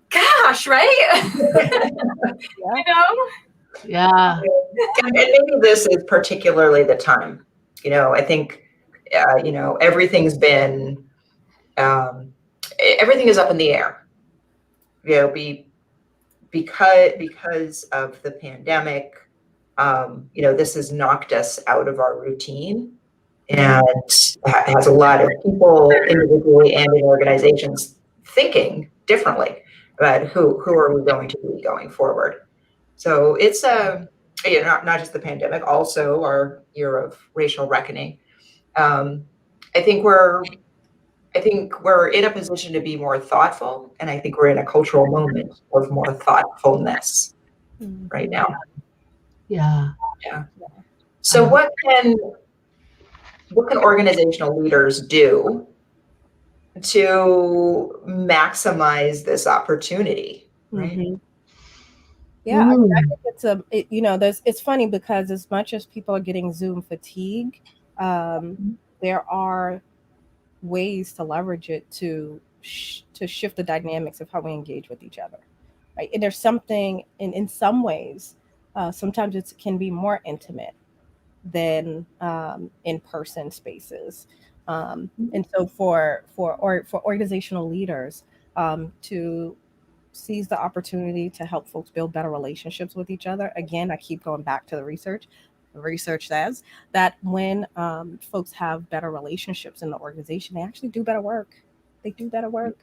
gosh, right? You know? Yeah. And maybe this is particularly the time. I think, everything's been, everything is up in the air. Because of the pandemic, this has knocked us out of our routine and has a lot of people individually and in organizations thinking differently about who are we going to be going forward. So it's not just the pandemic, also our year of racial reckoning. I think we're in a position to be more thoughtful, and I think we're in a cultural moment of more thoughtfulness right now. Yeah. So what can organizational leaders do to maximize this opportunity? Right. Mm-hmm. Yeah, I think it's funny because as much as people are getting Zoom fatigue, there are ways to leverage it to shift the dynamics of how we engage with each other, right? And there's something in some ways, sometimes it can be more intimate than in-person spaces, and so for organizational leaders to seize the opportunity to help folks build better relationships with each other. Again, I keep going back to the research. The research says that when folks have better relationships in the organization, they actually do better work. They do better work.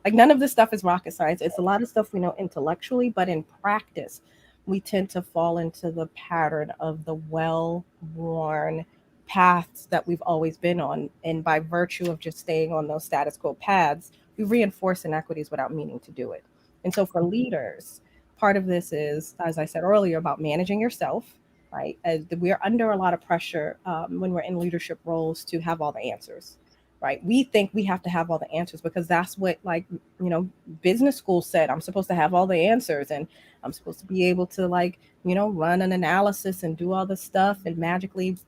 Like none of this stuff is rocket science. It's a lot of stuff we know intellectually, but in practice, we tend to fall into the pattern of the well-worn paths that we've always been on. And by virtue of just staying on those status quo paths, we reinforce inequities without meaning to do it. And so for leaders, part of this is, as I said earlier, about managing yourself, right? As we're under a lot of pressure when we're in leadership roles to have all the answers, right? We think we have to have all the answers because that's what, business school said. I'm supposed to have all the answers and I'm supposed to be able to run an analysis and do all this stuff and magically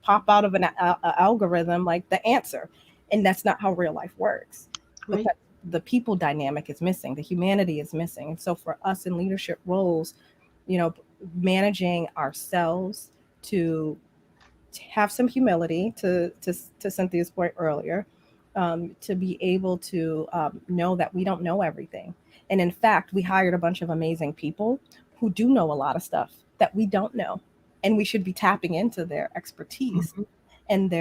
pop out of an algorithm like the answer. And that's not how real life works. Right. Because the people dynamic is missing, the humanity is missing. And so for us in leadership roles, managing ourselves to have some humility to Cynthia's point earlier, to be able to know that we don't know everything. And in fact, we hired a bunch of amazing people who do know a lot of stuff that we don't know. And we should be tapping into their expertise. Mm-hmm. And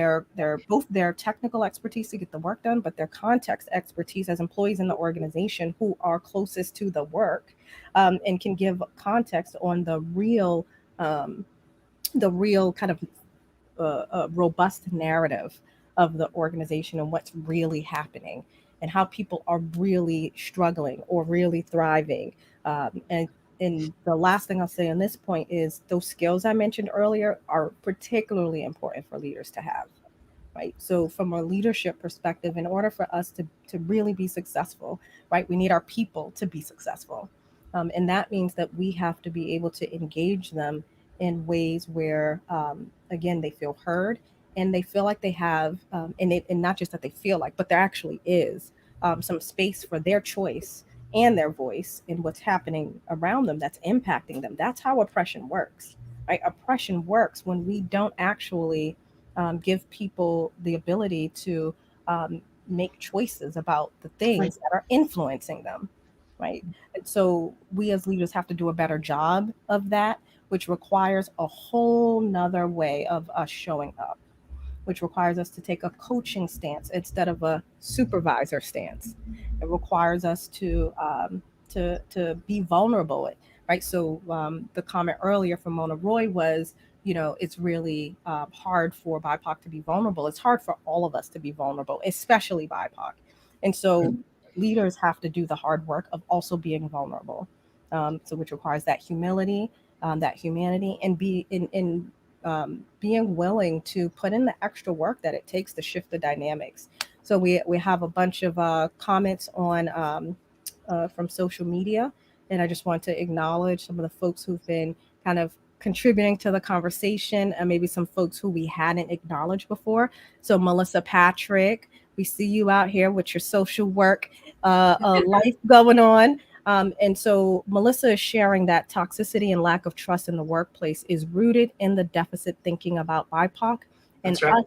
both their technical expertise to get the work done, but their context expertise as employees in the organization who are closest to the work and can give context on the real kind of robust narrative of the organization and what's really happening and how people are really struggling or really thriving. And the last thing I'll say on this point is those skills I mentioned earlier are particularly important for leaders to have, right? So from a leadership perspective, in order for us to really be successful, right, we need our people to be successful. And that means that we have to be able to engage them in ways where, again, they feel heard and they feel like they have, and not just that they feel like, but there actually is some space for their choice and their voice in what's happening around them that's impacting them. That's how oppression works, right? Oppression works when we don't actually give people the ability to make choices about the things that are influencing them, right? And so we as leaders have to do a better job of that, which requires a whole nother way of us showing up, which requires us to take a coaching stance instead of a supervisor stance. It requires us to be vulnerable, right? So the comment earlier from Mona Roy was, it's really hard for BIPOC to be vulnerable. It's hard for all of us to be vulnerable, especially BIPOC. And so leaders have to do the hard work of also being vulnerable. So which requires that humility, that humanity, and being willing to put in the extra work that it takes to shift the dynamics. So we have a bunch of comments on from social media, and I just want to acknowledge some of the folks who've been kind of contributing to the conversation, and maybe some folks who we hadn't acknowledged before. So Melissa Patrick, we see you out here with your social work life going on. And so Melissa is sharing that toxicity and lack of trust in the workplace is rooted in the deficit thinking about BIPOC and us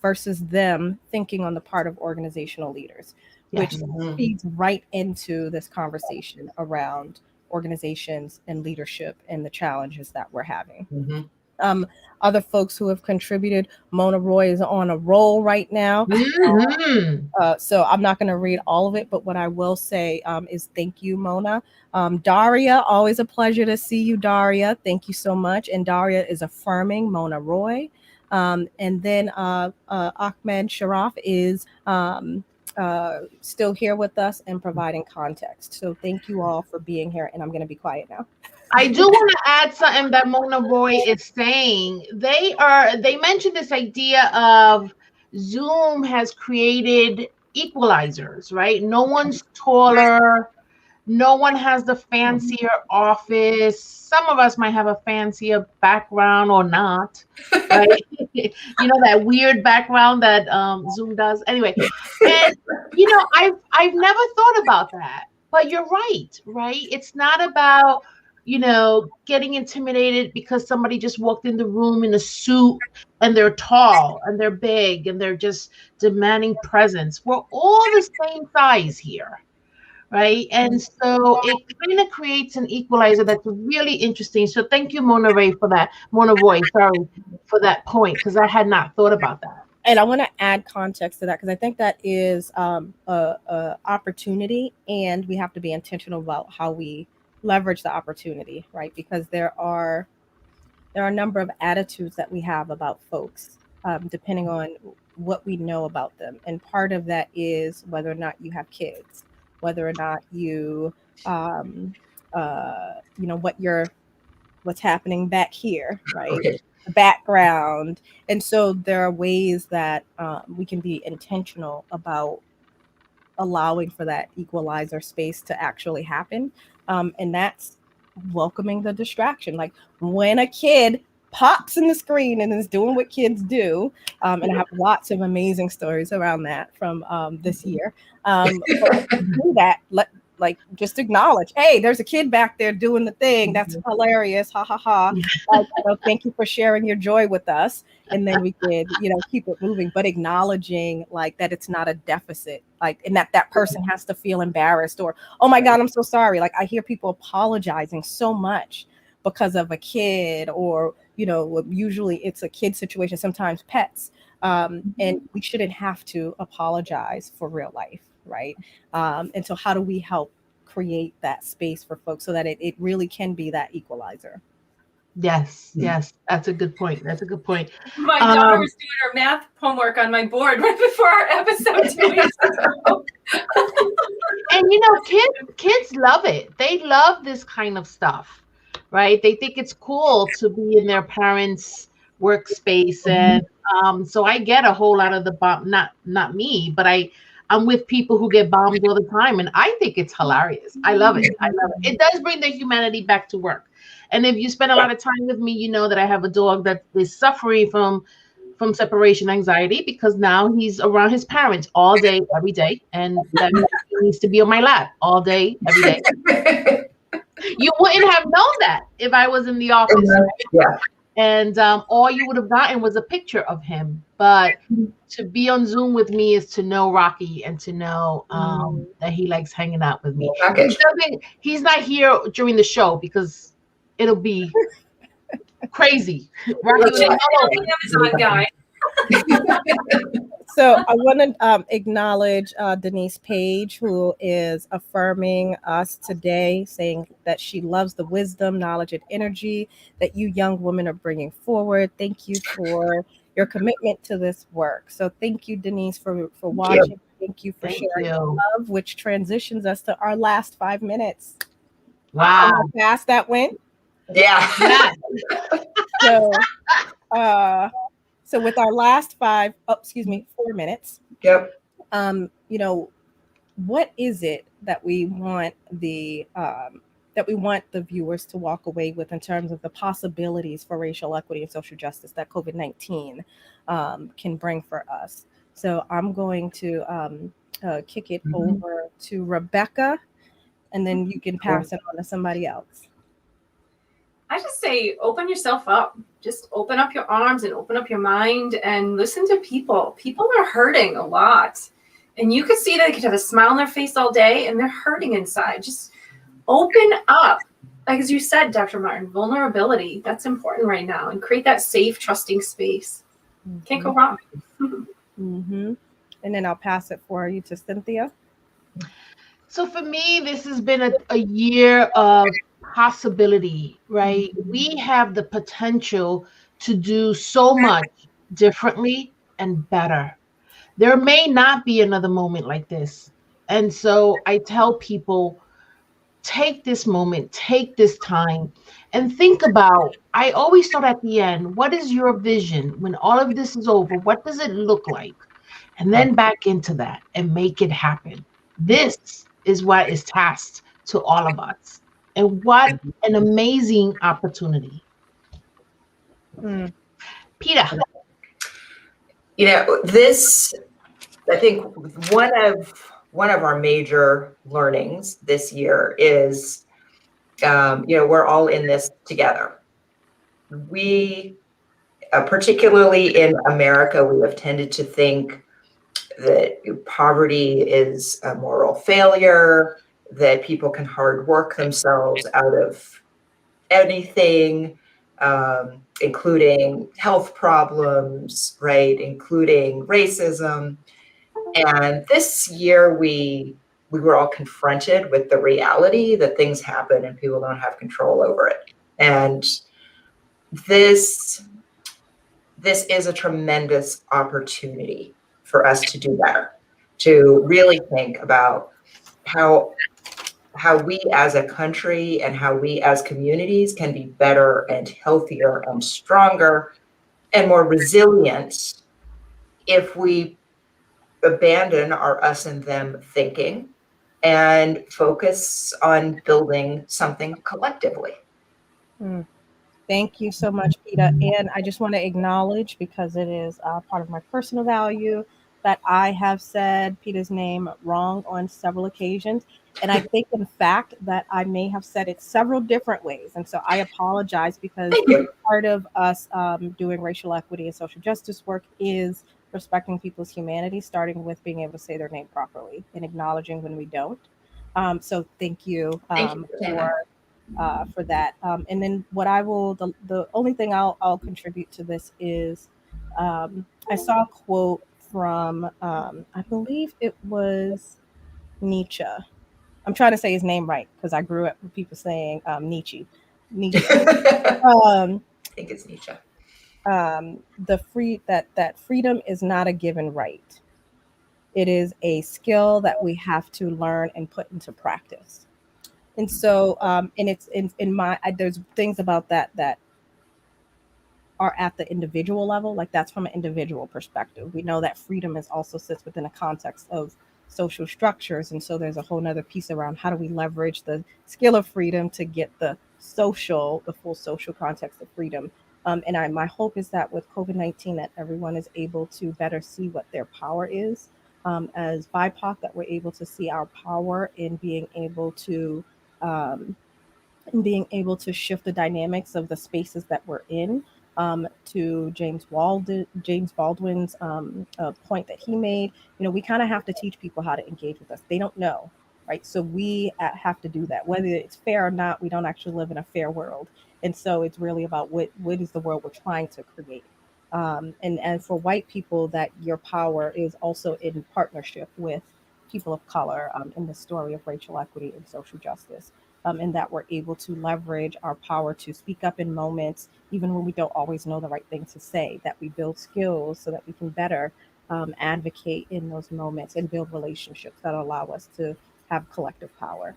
versus them thinking on the part of organizational leaders, which feeds right into this conversation around organizations and leadership and the challenges that we're having. Other folks who have contributed, Mona Roy is on a roll right now. So I'm not going to read all of it, but what I will say is thank you, Mona. Daria, always a pleasure to see you, Daria. Thank you so much. And Daria is affirming Mona Roy. And then Ahmed Sharaf is still here with us and providing context. So thank you all for being here. And I'm going to be quiet now. I do want to add something that Mona Roy is saying. They mentioned this idea of Zoom has created equalizers, right? No one's taller. No one has the fancier office. Some of us might have a fancier background or not, right? That weird background that Zoom does. Anyway, and I've never thought about that, but you're right? It's not about getting intimidated because somebody just walked in the room in a suit and they're tall and they're big and they're just demanding presence. We're all the same size here, right? And so it kind of creates an equalizer that's really interesting. So thank you, Mona Roy, for that. Mona Roy, sorry, for that point, because I had not thought about that. And I want to add context to that because I think that is a opportunity, and we have to be intentional about how we leverage the opportunity, right? Because there are a number of attitudes that we have about folks, depending on what we know about them. And part of that is whether or not you have kids, whether or not you, what's happening back here, right? The background. And so there are ways that we can be intentional about allowing for that equalizer space to actually happen. And that's welcoming the distraction. Like when a kid pops in the screen and is doing what kids do, and I have lots of amazing stories around that from this year. But do that, just acknowledge, hey, there's a kid back there doing the thing. That's hilarious. Ha ha ha. Thank you for sharing your joy with us. And then we could, keep it moving, but acknowledging that it's not a deficit, and that person has to feel embarrassed or, oh my God, I'm so sorry. I hear people apologizing so much because of a kid or, usually it's a kid situation, sometimes pets. And we shouldn't have to apologize for real life. Right. And so how do we help create that space for folks so that it really can be that equalizer? Yes. That's a good point. My daughter was doing her math homework on my board right before our episode 2 weeks ago. And kids love it. They love this kind of stuff, right? They think it's cool to be in their parents' workspace. And so I get a whole lot of the bomb, not me, but I'm with people who get bombed all the time, and I think it's hilarious. I love it. It does bring the humanity back to work. And if you spend a lot of time with me, you know that I have a dog that is suffering from from separation anxiety because now he's around his parents all day, every day. And that means he needs to be on my lap all day, every day. You wouldn't have known that if I was in the office. Yeah. And all you would have gotten was a picture of him. But to be on Zoom with me is to know Rocky and to know that he likes hanging out with me. He's not here during the show because it'll be crazy. Rocky Amazon guy. So I want to acknowledge Denise Page, who is affirming us today, saying that she loves the wisdom, knowledge, and energy that you young women are bringing forward. Thank you for your commitment to this work. So thank you, Denise, for watching. Thank you for sharing your love, which transitions us to our last 5 minutes. Wow. How fast that went. Yeah. So with our last 4 minutes. Yep. What is it that we want the viewers to walk away with in terms of the possibilities for racial equity and social justice that COVID-19 can bring for us? So I'm going to kick it over to Rebecca, and then you can pass it on to somebody else. I just say, open yourself up. Just open up your arms and open up your mind and listen to people. People are hurting a lot. And you could see that they could have a smile on their face all day and they're hurting inside. Just open up. Like as you said, Dr. Martin, vulnerability, that's important right now. And create that safe, trusting space. Can't go wrong. And then I'll pass it for you to Cynthia. So for me, this has been a year of possibility, right? We have the potential to do so much differently and better. There may not be another moment like this. And so I tell people, take this moment, take this time, and think about, I always start at the end, what is your vision when all of this is over? What does it look like? And then back into that and make it happen. This is what is tasked to all of us. And what an amazing opportunity. Pieta. This, I think one of our major learnings this year is, we're all in this together. We, particularly in America, we have tended to think that poverty is a moral failure, that people can hard work themselves out of anything, including health problems, right? Including racism. And this year we were all confronted with the reality that things happen and people don't have control over it. And this is a tremendous opportunity for us to do better, to really think about how we as a country and how we as communities can be better and healthier and stronger and more resilient if we abandon our us and them thinking and focus on building something collectively. Thank you so much, Pieta. And I just want to acknowledge, because it is part of my personal value, that I have said Pieta's name wrong on several occasions. And I think, in fact, that I may have said it several different ways. And so I apologize, because part of us doing racial equity and social justice work is respecting people's humanity, starting with being able to say their name properly and acknowledging when we don't. So thank you, for that. And then what I will, the only thing I'll contribute to this is I saw a quote from, I believe it was Nietzsche. I'm trying to say his name right because I grew up with people saying Nietzsche. I think it's Nietzsche. That freedom is not a given right. It is a skill that we have to learn and put into practice. And so, and it's in my, there's things about that are at the individual level, like that's from an individual perspective. We know that freedom is also sits within a context of social structures. And so there's a whole nother piece around how do we leverage the skill of freedom to get the full social context of freedom My hope is that with COVID-19, that everyone is able to better see what their power is. As BIPOC, that we're able to see our power in um, being able to shift the dynamics of the spaces that we're in. To James Baldwin's point that he made, we kind of have to teach people how to engage with us. They don't know, right? So we have to do that, whether it's fair or not. We don't actually live in a fair world, and so it's really about what is the world we're trying to create. And for white people, that your power is also in partnership with people of color, in the story of racial equity and social justice. And that we're able to leverage our power to speak up in moments, even when we don't always know the right thing to say, that we build skills so that we can better advocate in those moments and build relationships that allow us to have collective power.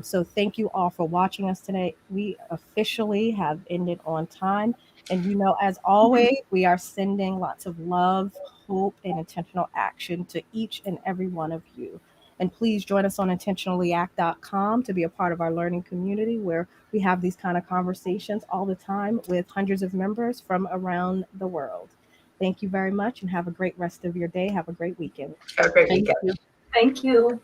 So thank you all for watching us today. We officially have ended on time. And, as always, we are sending lots of love, hope, and intentional action to each and every one of you. And please join us on intentionallyact.com to be a part of our learning community, where we have these kind of conversations all the time with hundreds of members from around the world. Thank you very much, and have a great rest of your day. Have a great weekend. Have a great Thank weekend. you. Thank you.